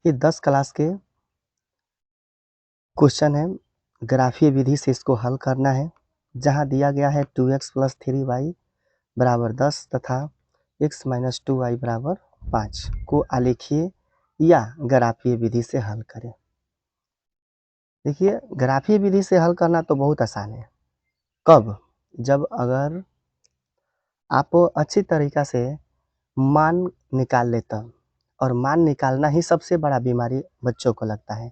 ये 10 क्लास के क्वेश्चन है। ग्राफीय विधि से इसको हल करना है। जहाँ दिया गया है 2x + 3y = 10 तथा x - 2y = 5 को आलेखीय या ग्राफीय विधि से हल करें। देखिए, ग्राफीय विधि से हल करना तो बहुत आसान है। कब? जब अगर आप अच्छी तरीक़ा से मान निकाल ले तब, और मान निकालना ही सबसे बड़ा बीमारी बच्चों को लगता है।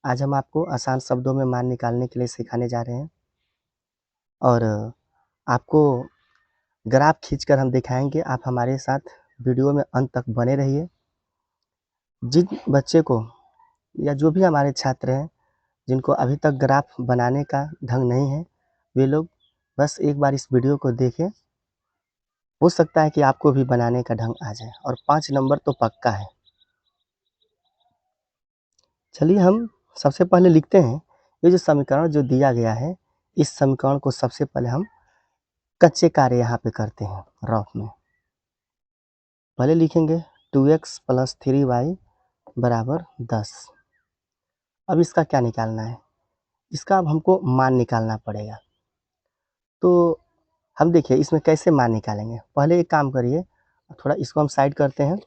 आज हम आपको आसान शब्दों में मान निकालने के लिए सिखाने जा रहे हैं और आपको ग्राफ खींचकर हम दिखाएंगे। आप हमारे साथ वीडियो में अंत तक बने रहिए। जिन बच्चे को या जो भी हमारे छात्र हैं जिनको अभी तक ग्राफ बनाने का ढंग नहीं है, वे लोग बस एक बार इस वीडियो को देखें। हो सकता है कि आपको भी बनाने का ढंग आ जाए और 5 नंबर तो पक्का है। चलिए हम सबसे पहले लिखते हैं। ये जो समीकरण जो दिया गया है, इस समीकरण को सबसे पहले हम कच्चे कार्य यहाँ पे करते हैं रफ में। पहले लिखेंगे 2x + 3y = 10। अब इसका क्या निकालना है? इसका अब हमको मान निकालना पड़ेगा। तो हम देखिए इसमें कैसे मान निकालेंगे। पहले एक काम करिए, थोड़ा इसको हम साइड करते हैं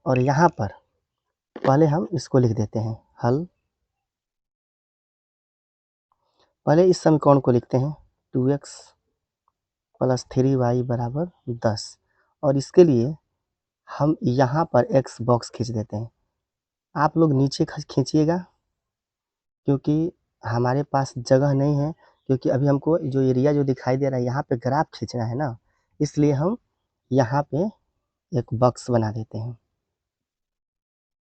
और यहाँ पर पहले हम इसको लिख देते हैं हल। पहले इस समीकरण को लिखते हैं 2x + 3y = 10 और इसके लिए हम यहाँ पर x बॉक्स खींच देते हैं। आप लोग नीचे खींचिएगा क्योंकि हमारे पास जगह नहीं है, क्योंकि अभी हमको जो एरिया जो दिखाई दे रहा है यहाँ पे ग्राफ खींचना है ना, इसलिए हम यहाँ पे एक बॉक्स बना देते हैं।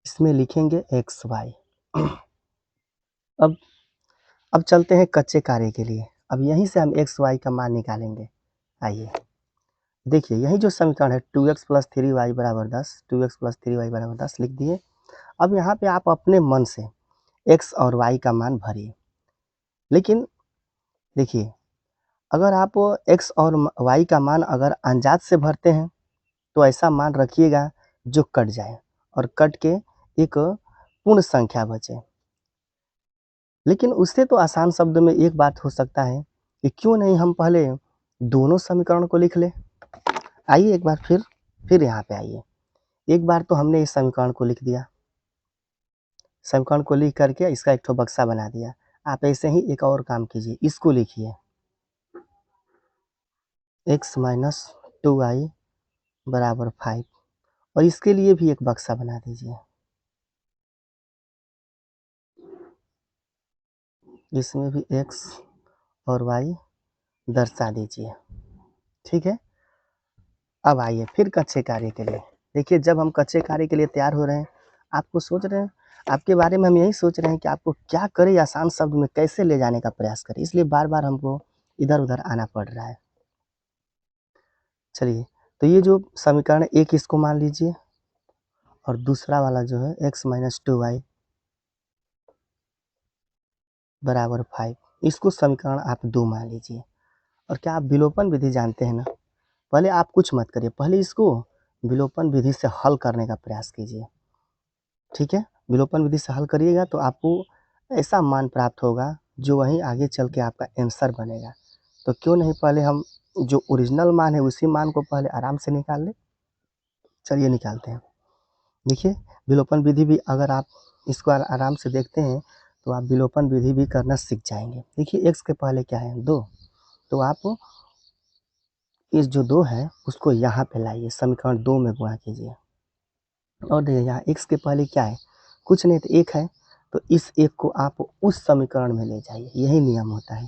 इसमें लिखेंगे xy। अब चलते हैं कच्चे कार्य के लिए। अब यहीं से हम xy का मान निकालेंगे। आइए देखिए, यही जो समीकरण है 2x + 3y = 10, 2x + 3y = 10 लिख दिए। अब यहाँ पे आप अपने मन से x और y का मान भरिए। लेकिन देखिए, अगर आप x और y का मान अगर अनजात से भरते हैं तो ऐसा मान रखिएगा जो कट जाए और कट के एक पूर्ण संख्या बचे। लेकिन उससे तो आसान शब्द में एक बात हो सकता है कि क्यों नहीं हम पहले दोनों समीकरण को लिख लें। आइए एक बार फिर यहाँ पे आइए। एक बार तो हमने इस समीकरण को लिख दिया। समीकरण को लिख करके इसका एक ठो बक्सा बना दिया। आप ऐसे ही एक और काम कीजिए, इसको लिखिए x - 2y = 5 और इसके लिए भी एक बक्सा बना दीजिए। इसमें भी x और y दर्शा दीजिए। ठीक है। अब आइए फिर कच्चे कार्य के लिए। देखिए, जब हम कच्चे कार्य के लिए तैयार हो रहे हैं, आपको सोच रहे हैं, आपके बारे में हम यही सोच रहे हैं कि आपको क्या करें, आसान शब्द में कैसे ले जाने का प्रयास करें, इसलिए बार बार हमको इधर उधर आना पड़ रहा है। चलिए, तो ये जो समीकरण एक इसको मान लीजिए और दूसरा वाला जो है x - 2y = 5, इसको समीकरण आप 2 मान लीजिए। और क्या आप विलोपन विधि जानते हैं ना? पहले आप कुछ मत करिए, पहले इसको विलोपन विधि से हल करने का प्रयास कीजिए। ठीक है, विलोपन विधि से हल करिएगा तो आपको ऐसा मान प्राप्त होगा जो वहीं आगे चल के आपका आंसर बनेगा। तो क्यों नहीं पहले हम जो ओरिजिनल मान है उसी मान को पहले आराम से निकाल लें। चलिए निकालते हैं। देखिए, विलोपन विधि भी अगर आप इसको आराम से देखते हैं तो आप विलोपन विधि भी करना सीख जाएंगे। देखिए, x के पहले क्या है 2, तो आप इस जो 2 है उसको यहाँ पे लाइए, समीकरण 2 में गुणा कीजिए। और देखिए यहाँ x के पहले क्या है, कुछ नहीं तो 1 है, तो इस 1 को आप उस समीकरण में ले जाइए। यही नियम होता है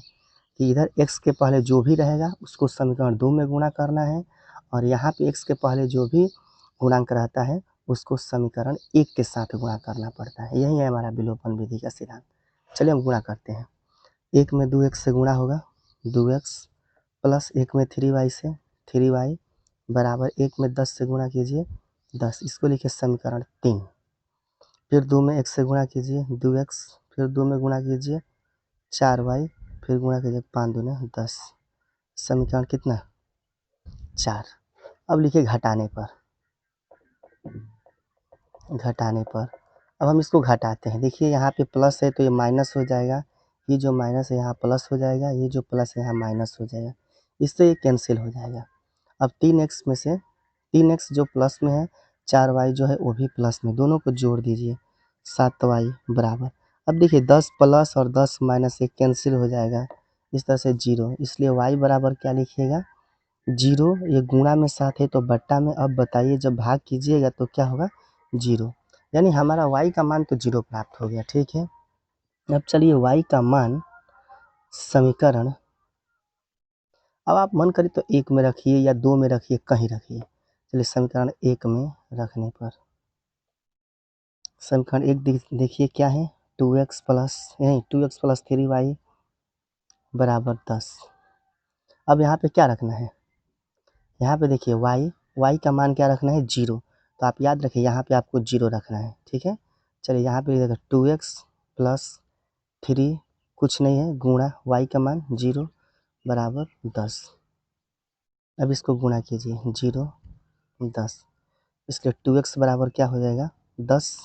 कि इधर x के पहले जो भी रहेगा उसको समीकरण 2 में गुणा करना है और यहाँ पे x के पहले जो भी गुणांक रहता है उसको समीकरण 1 के साथ गुणा करना पड़ता है। यही है हमारा विलोपन विधि का सिद्धांत। चलिए हम गुणा करते हैं। 1 में 2x से गुणा होगा, 2x + 1 में 3y से 3y बराबर 1 में 10 से गुणा कीजिए 10, इसको लिखिए समीकरण 3। फिर 2 में 1 से गुणा कीजिए 2x, फिर 2 में गुणा कीजिए 4y, फिर गुणा कीजिए 5 दूनी 10, समीकरण कितना 4। अब लिखिए घटाने पर, घटाने पर। अब हम इसको घटाते हैं, देखिए यहाँ पे प्लस है तो ये माइनस हो जाएगा, ये जो माइनस है यहाँ प्लस हो जाएगा, ये जो प्लस है यहाँ माइनस हो जाएगा, इससे ये कैंसिल हो जाएगा। अब 3x में से 3x जो प्लस में है, 4y जो है वो भी प्लस में, दोनों को जोड़ दीजिए, 7y बराबर। अब देखिए 10 प्लस और 10 माइनस से कैंसिल हो जाएगा, इस तरह से 0, इसलिए y बराबर क्या लिखिएगा 0। ये गुणा में 7 है तो बट्टा में, अब बताइए जब भाग कीजिएगा तो क्या होगा 0, यानी हमारा y का मान तो 0 प्राप्त हो गया। ठीक है, अब चलिए y का मान समीकरण, अब आप मन करें तो 1 में रखिए या 2 में रखिए, कहीं रखिए। चलिए समीकरण 1 में रखने पर समीकरण 1 देखिए क्या है, 2x प्लस 3y बराबर 10। अब यहाँ पे क्या रखना है, यहाँ पे देखिए y का मान क्या रखना है 0, तो आप याद रखिए यहाँ पे आपको 0 रखना है। ठीक है, चलिए यहाँ पे देखो 2x प्लस 3 कुछ नहीं है, गुणा y का मान 0 बराबर 10। अब इसको गुणा कीजिए 0 10, इसलिए 2x बराबर क्या हो जाएगा 10,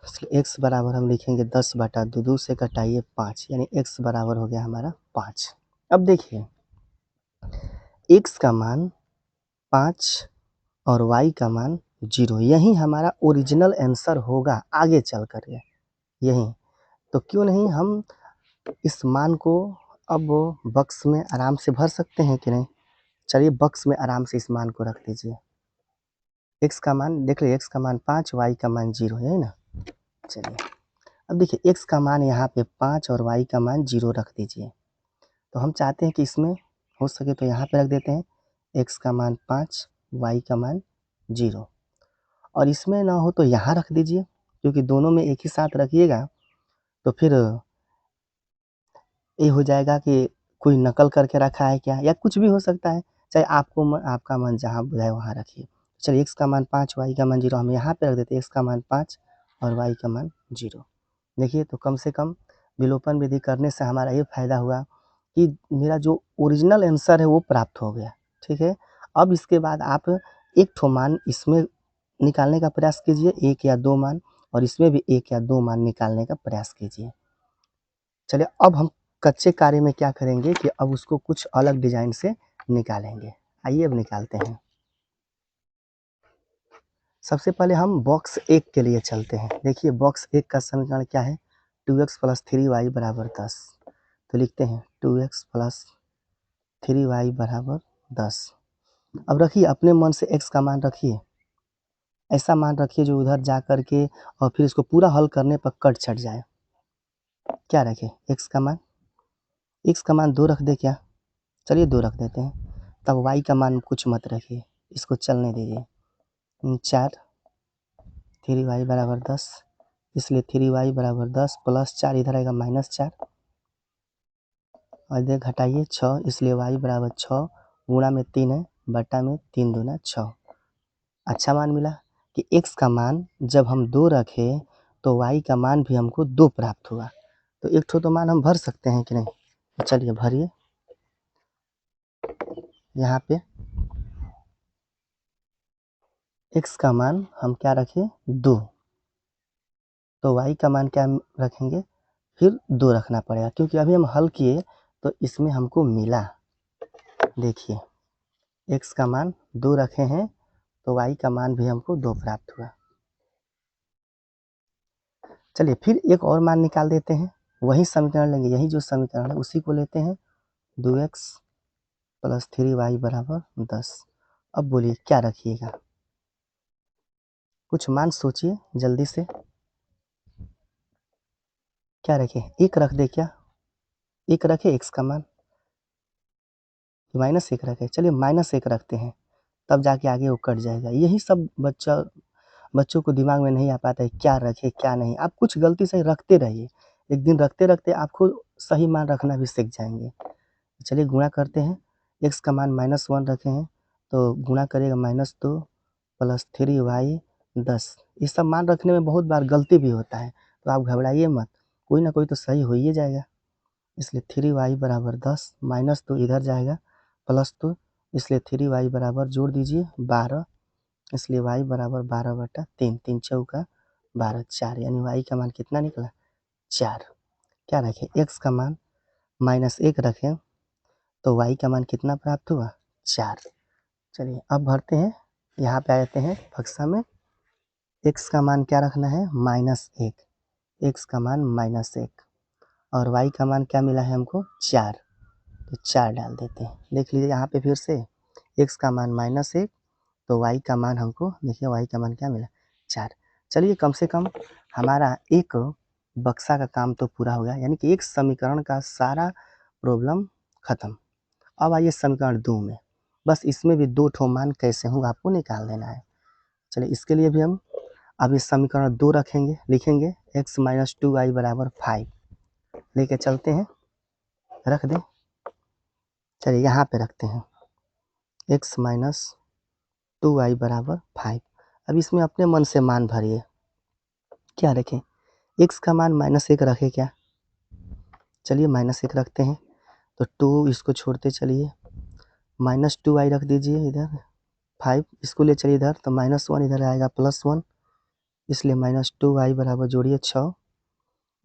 इसलिए x बराबर हम लिखेंगे 10/2, 2 से कटाइए 5, यानी x बराबर हो गया हमारा 5। अब देखिए x का मान 5 और y का मान 0, यही हमारा ओरिजिनल आंसर होगा आगे चल कर के, यही तो क्यों नहीं हम इस मान को अब बक्स में आराम से भर सकते हैं कि नहीं। चलिए बक्स में आराम से इस मान को रख दीजिए, x का मान देख लीजिए, x का मान 5, y का मान 0 है ना। चलिए अब देखिए x का मान यहाँ पे 5 और y का मान 0 रख दीजिए, तो हम चाहते हैं कि इसमें हो सके तो यहाँ पे रख देते हैं x का मान 5, y का मान 0, और इसमें ना हो तो यहाँ रख दीजिए, क्योंकि दोनों में एक ही साथ रखिएगा तो फिर ये हो जाएगा कि कोई नकल करके रखा है क्या, या कुछ भी हो सकता है, चाहे आपका मन जहाँ बुझाए वहाँ रखिए। चलिए x का मान 5, y का मान 0 हम यहाँ पे रख देते हैं, x का मान 5 और y का मान 0। देखिए तो कम से कम विलोपन विधि करने से हमारा ये फ़ायदा हुआ कि मेरा जो ओरिजिनल आंसर है वो प्राप्त हो गया। ठीक है, अब इसके बाद आप एक ठो मान इसमें निकालने का प्रयास कीजिए, 1 या 2 मान, और इसमें भी 1 या 2 मान निकालने का प्रयास कीजिए। चलिए अब हम कच्चे कार्य में क्या करेंगे कि अब उसको कुछ अलग डिज़ाइन से निकालेंगे। आइए अब निकालते हैं। सबसे पहले हम बॉक्स 1 के लिए चलते हैं। देखिए बॉक्स 1 का समीकरण क्या है, 2x प्लस 3y बराबर 10। तो लिखते हैं 2x प्लस 3y बराबर 10। अब रखिए अपने मन से x का मान रखिए, ऐसा मान रखिए जो उधर जा कर के और फिर इसको पूरा हल करने पर कट छट जाए। क्या रखें, x का मान 2 रख दे क्या, चलिए 2 रख देते हैं। तब y का मान कुछ मत रखिए, इसको चलने दीजिए। 4 3y बराबर 10, इसलिए 3y बराबर 10 प्लस 4 इधर आएगा -4, और इधर घटाइए 6, इसलिए y बराबर 6, गुणा में 3 है, बटा में 3 दूना 6। अच्छा मान मिला कि x का मान जब हम 2 रखे तो y का मान भी हमको 2 प्राप्त हुआ। तो एक ठो तो मान हम भर सकते हैं कि नहीं, तो चलिए भरिए। यहाँ पे x का मान हम क्या रखें 2, तो y का मान क्या रखेंगे, फिर 2 रखना पड़ेगा, क्योंकि अभी हम हल किए तो इसमें हमको मिला। देखिए x का मान 2 रखे हैं तो y का मान भी हमको 2 प्राप्त हुआ। चलिए फिर एक और मान निकाल देते हैं, वही समीकरण लेंगे, यही जो समीकरण है उसी को लेते हैं, 2x प्लस 3y बराबर 10। अब बोलिए क्या रखिएगा, कुछ मान सोचिए जल्दी से, क्या रखें, 1 रख दे क्या, 1 रखे x का मान, -1 रखे, चलिए -1 रखते हैं, तब जाके आगे वो कट जाएगा। यही सब बच्चों को दिमाग में नहीं आ पाता है, क्या रखें क्या नहीं। आप कुछ गलती से रखते रहिए, एक दिन रखते रखते आप खुद सही मान रखना भी सीख जाएंगे। चलिए गुणा करते हैं, x का मान -1 रखे हैं तो गुणा करिएगा -2 प्लस 3y 10। ये सब मान रखने में बहुत बार गलती भी होता है, तो आप घबराइए मत, कोई ना कोई तो सही हो ही जाएगा। इसलिए 3y बराबर 10, -2 इधर जाएगा, +2, इसलिए 3y बराबर जोड़ दीजिए 12, इसलिए y बराबर 12/3, 3 चौका 12, 4 यानी y का मान कितना निकला 4। क्या रखें x का मान -1 रखें तो y का मान कितना प्राप्त हुआ 4। चलिए अब भरते हैं, यहाँ पे आ जाते हैं बक्सा में। x का मान क्या रखना है -1, x का मान -1 और y का मान क्या मिला है हमको 4, तो 4 डाल देते हैं। देख लीजिए यहाँ पे फिर से x का मान -1 तो y का मान हमको देखिए y का मान क्या मिला 4। चलिए कम से कम हमारा एक बक्सा का काम तो पूरा हो गया, यानी कि एक समीकरण का सारा प्रॉब्लम खत्म। अब आइए समीकरण 2 में, बस इसमें भी 2 ठो मान कैसे होंगे आपको निकाल देना है। चलिए इसके लिए भी हम अब इस समीकरण 2 रखेंगे, लिखेंगे x - 2y बराबर 5 लेके चलते हैं, रख दें। चलिए यहाँ पे रखते हैं x - 2y बराबर 5। अब इसमें अपने मन से मान भरिए, क्या रखें x का मान -1 रखें क्या, चलिए -1 रखते हैं तो 2 इसको छोड़ते चलिए, -2y रख दीजिए इधर, 5 इसको ले चलिए इधर तो -1 इधर आएगा +1, इसलिए -2y बराबर जोड़िए 6,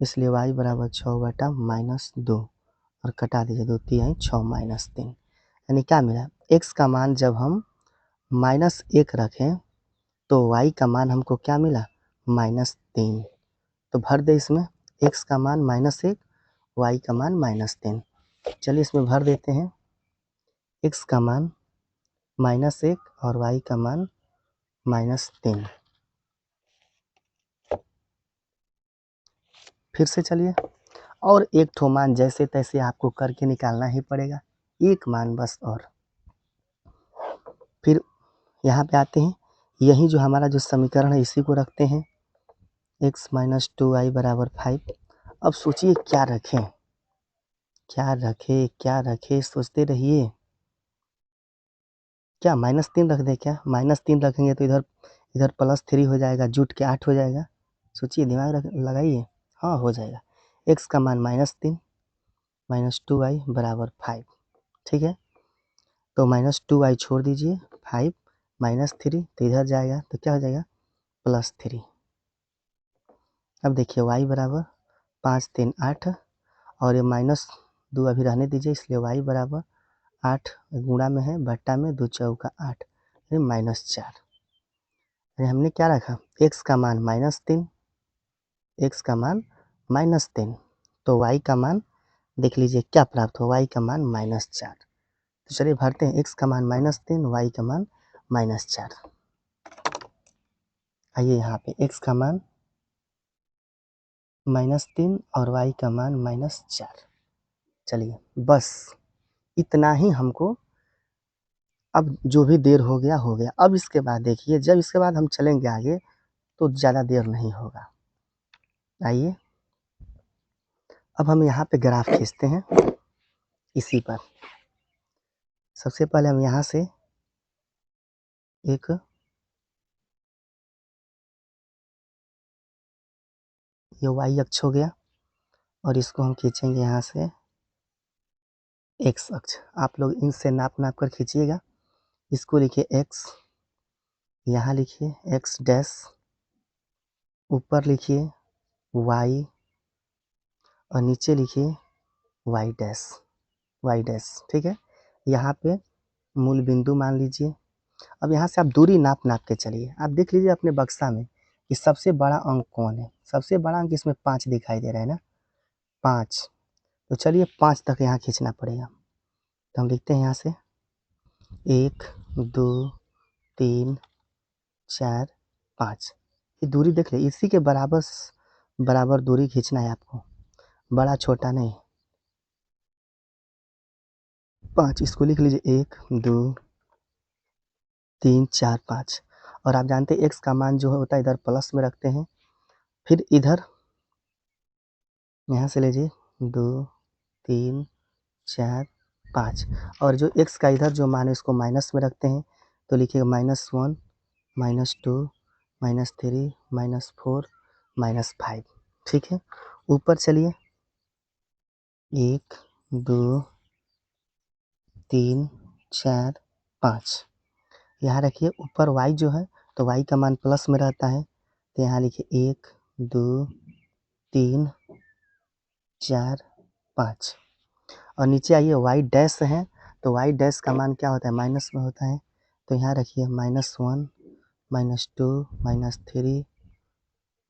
इसलिए y बराबर 6/-2 और कटा दीजिए 2 तिहाई 6 - 3, यानी क्या मिला x का मान जब हम -1 रखें तो y का मान हमको क्या मिला -3। तो भर दे इसमें x का मान -1 y का मान -3। चलिए इसमें भर देते हैं x का मान -1 और y का मान -3। फिर से चलिए और एक ठो मान जैसे तैसे आपको करके निकालना ही पड़ेगा, एक मान बस और। फिर यहाँ पे आते हैं, यही जो हमारा जो समीकरण है इसी को रखते हैं x - 2y बराबर 5। अब सोचिए क्या रखें क्या रखें क्या रखें, सोचते रहिए। क्या -3 रख दें क्या, -3 रखेंगे तो इधर इधर +3 हो जाएगा, जुट के 8 हो जाएगा। सोचिए दिमाग लगाइए, हाँ हो जाएगा। x का मान -3 -2y बराबर 5, ठीक है। तो -2y छोड़ दीजिए, 5 -3 तो इधर जाएगा तो क्या हो जाएगा +3। अब देखिए y बराबर 5 3 8 और ये -2 अभी रहने दीजिए, इसलिए y बराबर 8 गुणा में है बट्टा में 2 चौका 8 -4। अरे हमने क्या रखा x का मान -3, x का मान -3 तो y का मान देख लीजिए क्या प्राप्त हो y का मान -4। तो चलिए भरते हैं x का मान -3 y का मान -4। आइए यहाँ पे x का मान -3 और y का मान -4। चलिए बस इतना ही हमको, अब जो भी देर हो गया हो गया। अब इसके बाद देखिए जब इसके बाद हम चलेंगे आगे तो ज़्यादा देर नहीं होगा। आइए अब हम यहाँ पे ग्राफ खींचते हैं इसी पर। सबसे पहले हम यहाँ से एक ये y अक्ष हो गया और इसको हम खींचेंगे यहाँ से x अक्ष। आप लोग इनसे नाप नाप कर खींचिएगा। इसको लिखिए x, यहाँ लिखिए x डैश, ऊपर लिखिए y और नीचे लिखिए y डैश, ठीक है। यहाँ पे मूल बिंदु मान लीजिए। अब यहाँ से आप दूरी नाप नाप के चलिए। आप देख लीजिए अपने बक्सा में कि सबसे बड़ा अंक कौन है। सबसे बड़ा अंक इसमें 5 दिखाई दे रहा है ना, 5। तो चलिए 5 तक यहाँ खींचना पड़ेगा। तो हम लिखते हैं यहाँ से 1 2 3 4 5। ये दूरी देख लीजिए, इसी के बराबर दूरी खींचना है आपको, बड़ा छोटा नहीं। 5 इसको लिख लीजिए 1 2 3 4 5। और आप जानते हैं x का मान जो होता है इधर प्लस में रखते हैं। फिर इधर यहाँ से लीजिए 2 3 4 5 और जो x का इधर जो मान है इसको माइनस में रखते हैं। तो लिखिएगा -1 -2 -3 -4 -5, ठीक है। ऊपर चलिए 1 2 3 4 5, यहाँ रखिए। ऊपर y जो है तो y का मान प्लस में रहता है, तो यहाँ लिखिए 1 2 3 4 5 और नीचे आइए y डैश है, तो y डैश का मान क्या होता है, माइनस में होता है, तो यहाँ रखिए -1 -2 -3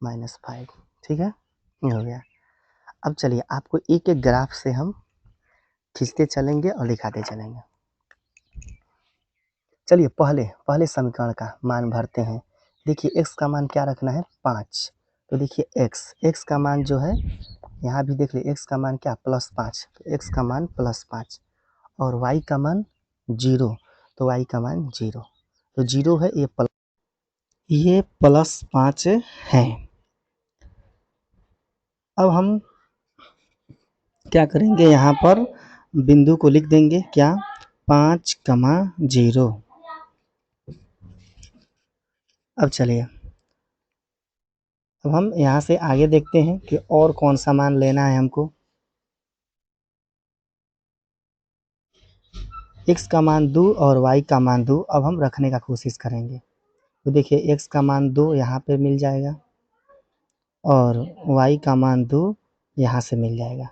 -5। ठीक है, ये हो गया। अब चलिए आपको एक एक ग्राफ से हम खींचते चलेंगे और दिखाते चलेंगे। चलिए पहले समीकरण का मान भरते हैं। देखिए x का मान क्या रखना है, 5। तो देखिए x का मान जो है, यहाँ भी देख लीजिए x का मान क्या, +5, तो x का मान +5 और y का मान 0, तो y का मान 0, तो 0 है, ये +5 है। अब हम क्या करेंगे, यहाँ पर बिंदु को लिख देंगे क्या, 5,0। अब चलिए अब हम यहाँ से आगे देखते हैं कि और कौन सा मान लेना है हमको। x का मान 2 और y का मान 2 अब हम रखने का कोशिश करेंगे। तो देखिए x का मान 2 यहाँ पे मिल जाएगा और y का मान 2 यहाँ से मिल जाएगा।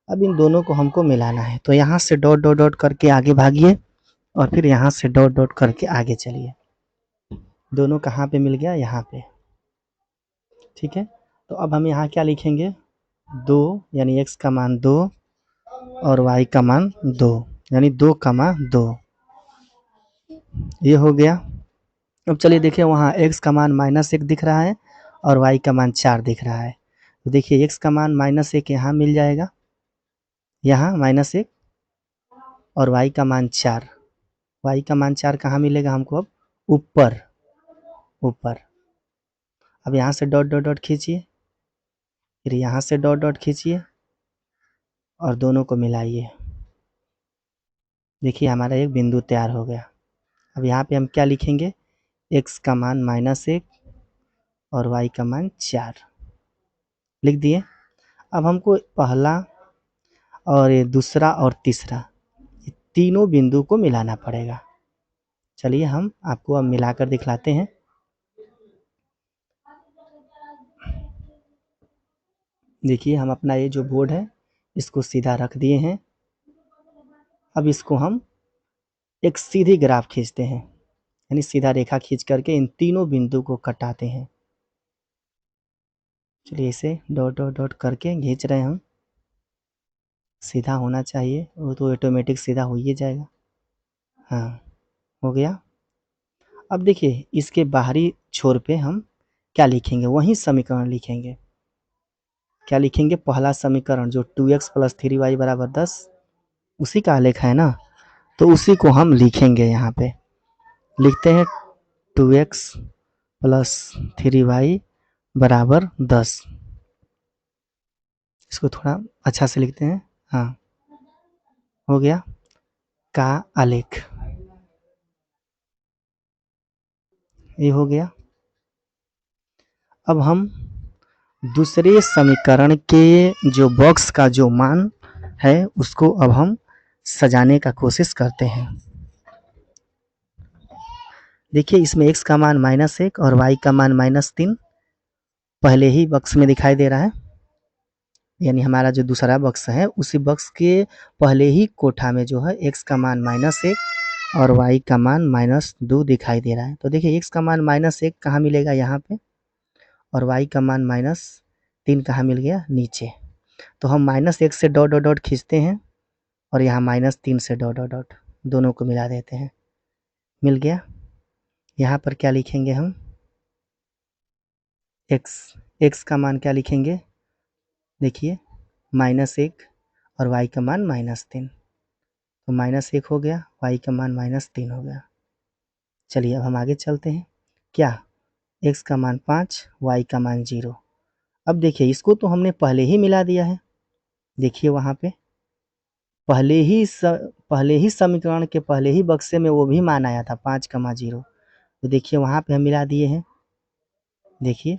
अब इन दोनों को हमको मिलाना है, तो यहाँ से डॉट डॉट डॉट करके आगे भागिए और फिर यहाँ से डॉट डॉट करके आगे चलिए। दोनों कहाँ पे मिल गया, यहाँ पे। ठीक है, तो अब हम यहाँ क्या लिखेंगे, 2 यानी x का मान 2 और y का मान 2 यानी 2,2। ये हो गया। अब चलिए देखिए वहाँ x का मान -1 दिख रहा है और y का मान 4 दिख रहा है। तो देखिए x का मान -1 यहाँ मिल जाएगा, यहाँ -1 और y का मान 4। y का मान 4 कहाँ मिलेगा हमको, अब ऊपर। अब यहाँ से डॉट डॉट डॉट खींचिए, फिर यहाँ से डॉट डॉट खींचिए और दोनों को मिलाइए। देखिए हमारा एक बिंदु तैयार हो गया। अब यहाँ पे हम क्या लिखेंगे, x का मान -1 और y का मान 4 लिख दिए। अब हमको पहला और ये दूसरा और तीसरा, ये तीनों बिंदु को मिलाना पड़ेगा। चलिए हम आपको अब मिलाकर दिखलाते हैं। देखिए हम अपना ये जो बोर्ड है इसको सीधा रख दिए हैं। अब इसको हम एक सीधी ग्राफ खींचते हैं, यानी सीधा रेखा खींच करके इन तीनों बिंदु को कटाते हैं। चलिए इसे डॉट डॉट डॉट करके खींच रहे हैं हम। सीधा होना चाहिए, वो तो ऑटोमेटिक सीधा हो ही जाएगा। हाँ, हो गया। अब देखिए इसके बाहरी छोर पे हम क्या लिखेंगे, वही समीकरण लिखेंगे। क्या लिखेंगे, पहला समीकरण जो 2x + 3y = 10, उसी का आलेख है ना, तो उसी को हम लिखेंगे। यहाँ पे लिखते हैं 2x + 3y = 10। इसको थोड़ा अच्छा से लिखते हैं। हाँ, हो गया का आलेख, ये हो गया। अब हम दूसरे समीकरण के जो बॉक्स का जो मान है उसको अब हम सजाने का कोशिश करते हैं। देखिए इसमें x का मान -1 और y का मान -3 पहले ही बॉक्स में दिखाई दे रहा है, यानी हमारा जो दूसरा बॉक्स है उसी बॉक्स के पहले ही कोठा में जो है x का मान -1 और y का मान -2 दिखाई दे रहा है। तो देखिए x का मान -1 कहाँ मिलेगा, यहाँ पे, और y का मान -3 कहाँ मिल गया, नीचे। तो हम -1 से डॉट डॉट डॉट खींचते हैं और यहाँ -3 से डॉट डॉट डॉट, दोनों को मिला देते हैं, मिल गया। यहाँ पर क्या लिखेंगे हम, x का मान क्या लिखेंगे, देखिए -1 और y का मान -3, तो -1 हो गया, y का मान -3 हो गया। चलिए अब हम आगे चलते हैं। क्या, x का मान 5, y का मान 0। अब देखिए इसको तो हमने पहले ही मिला दिया है। देखिए वहाँ पे पहले ही समीकरण के पहले ही बक्से में वो भी मान आया था 5,0। तो देखिए वहाँ पे हम मिला दिए हैं। देखिए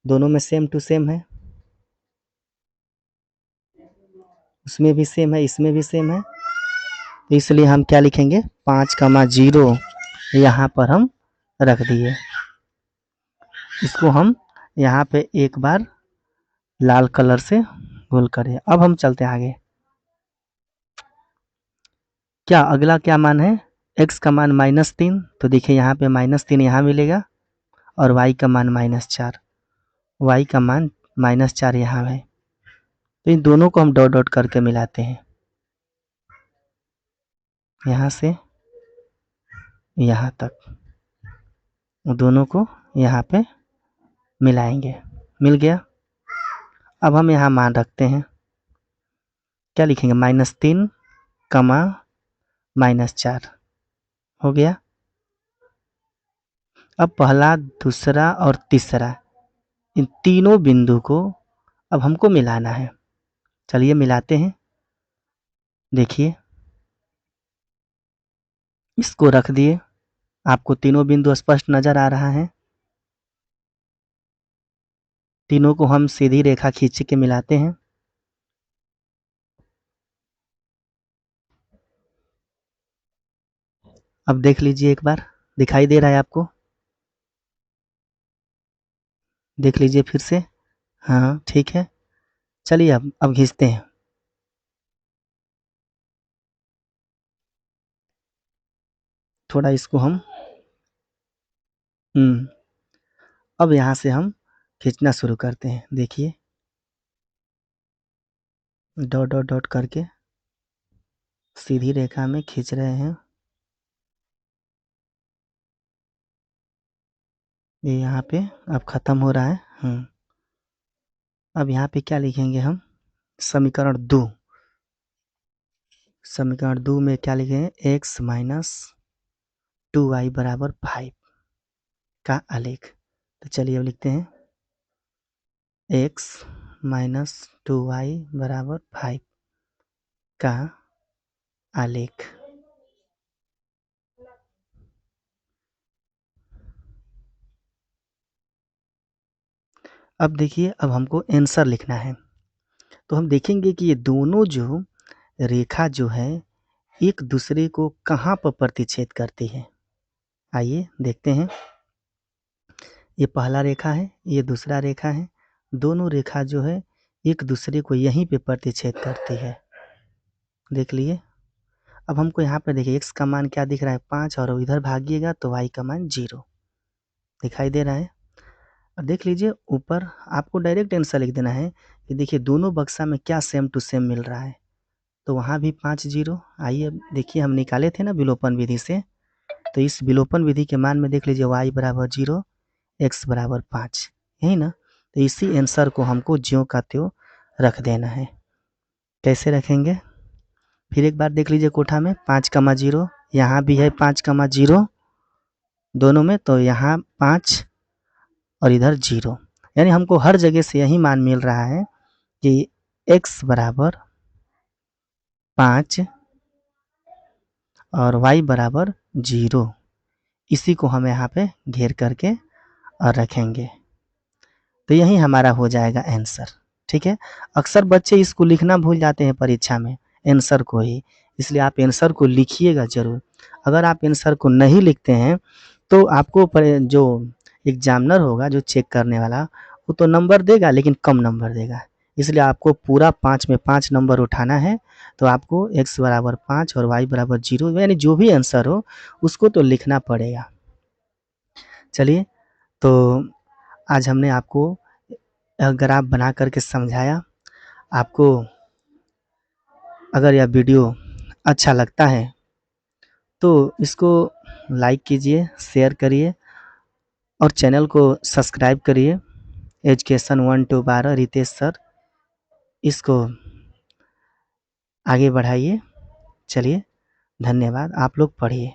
दोनों में सेम टू सेम है, उसमें भी सेम है, इसमें भी सेम है, तो इसलिए हम क्या लिखेंगे, 5,0 यहाँ पर हम रख दिए। इसको हम यहाँ पे एक बार लाल कलर से गोल करें। अब हम चलते हैं आगे। क्या अगला क्या मान है? x का मान -3, तो देखिए यहाँ पे -3 यहाँ मिलेगा और y का मान -4, y का मान -4 यहाँ है। तो इन दोनों को हम डॉट डॉट करके मिलाते हैं, यहाँ से यहाँ तक दोनों को यहाँ पे मिलाएंगे। मिल गया। अब हम यहाँ मान रखते हैं, क्या लिखेंगे? -3, -4 हो गया। अब पहला, दूसरा और तीसरा, इन तीनों बिंदु को अब हमको मिलाना है। चलिए मिलाते हैं। देखिए इसको रख दिए, आपको तीनों बिंदु स्पष्ट नजर आ रहा है। तीनों को हम सीधी रेखा खींच के मिलाते हैं। अब देख लीजिए एक बार, दिखाई दे रहा है आपको? देख लीजिए फिर से। हाँ ठीक है। चलिए अब खींचते हैं। थोड़ा इसको हम अब यहाँ से हम खींचना शुरू करते हैं। देखिए डॉट डॉट डॉट करके सीधी रेखा में खींच रहे हैं। ये यहाँ पे अब खत्म हो रहा है। अब यहाँ पे क्या लिखेंगे हम? समीकरण 2। समीकरण 2 में क्या लिखेंगे? x - 2y = 5 का आलेख। तो चलिए अब लिखते हैं x - 2y = 5 का आलेख। अब देखिए, अब हमको आंसर लिखना है। तो हम देखेंगे कि ये दोनों जो रेखा जो है एक दूसरे को कहाँ पर प्रतिच्छेद करती है। आइए देखते हैं। ये पहला रेखा है, ये दूसरा रेखा है। दोनों रेखा जो है एक दूसरे को यहीं पे प्रतिच्छेद करती है। देख लिए। अब हमको यहाँ पे देखिए x का मान क्या दिख रहा है? 5, और इधर भागिएगा तो y का मान 0 दिखाई दे रहा है। और देख लीजिए ऊपर आपको डायरेक्ट आंसर लिख देना है कि देखिए दोनों बक्सा में क्या सेम टू सेम मिल रहा है। तो वहाँ भी 5 0। आइए देखिए, हम निकाले थे ना विलोपन विधि से, तो इस विलोपन विधि के मान में देख लीजिए y = 0, x = 5, यही ना। तो इसी आंसर को हमको ज्यों का त्यों रख देना है। कैसे रखेंगे? फिर एक बार देख लीजिए कोठा में 5, 0, यहाँ भी है 5, 0 दोनों में, तो यहाँ 5 और इधर 0, यानी हमको हर जगह से यही मान मिल रहा है कि x = 5 और y = 0। इसी को हम यहाँ पे घेर करके और रखेंगे, तो यही हमारा हो जाएगा आंसर। ठीक है। अक्सर बच्चे इसको लिखना भूल जाते हैं परीक्षा में, आंसर को ही, इसलिए आप आंसर को लिखिएगा ज़रूर। अगर आप आंसर को नहीं लिखते हैं तो आपको जो एग्जामिनर होगा, जो चेक करने वाला, वो तो नंबर देगा लेकिन कम नंबर देगा। इसलिए आपको पूरा 5 में 5 नंबर उठाना है। तो आपको x = 5 और y = 0, यानी जो भी आंसर हो उसको तो लिखना पड़ेगा। चलिए, तो आज हमने आपको ग्राफ बना करके समझाया। आपको अगर यह वीडियो अच्छा लगता है तो इसको लाइक कीजिए, शेयर करिए और चैनल को सब्सक्राइब करिए। एजुकेशन 1 to 12 रितेश सर, इसको आगे बढ़ाइए। चलिए धन्यवाद। आप लोग पढ़िए।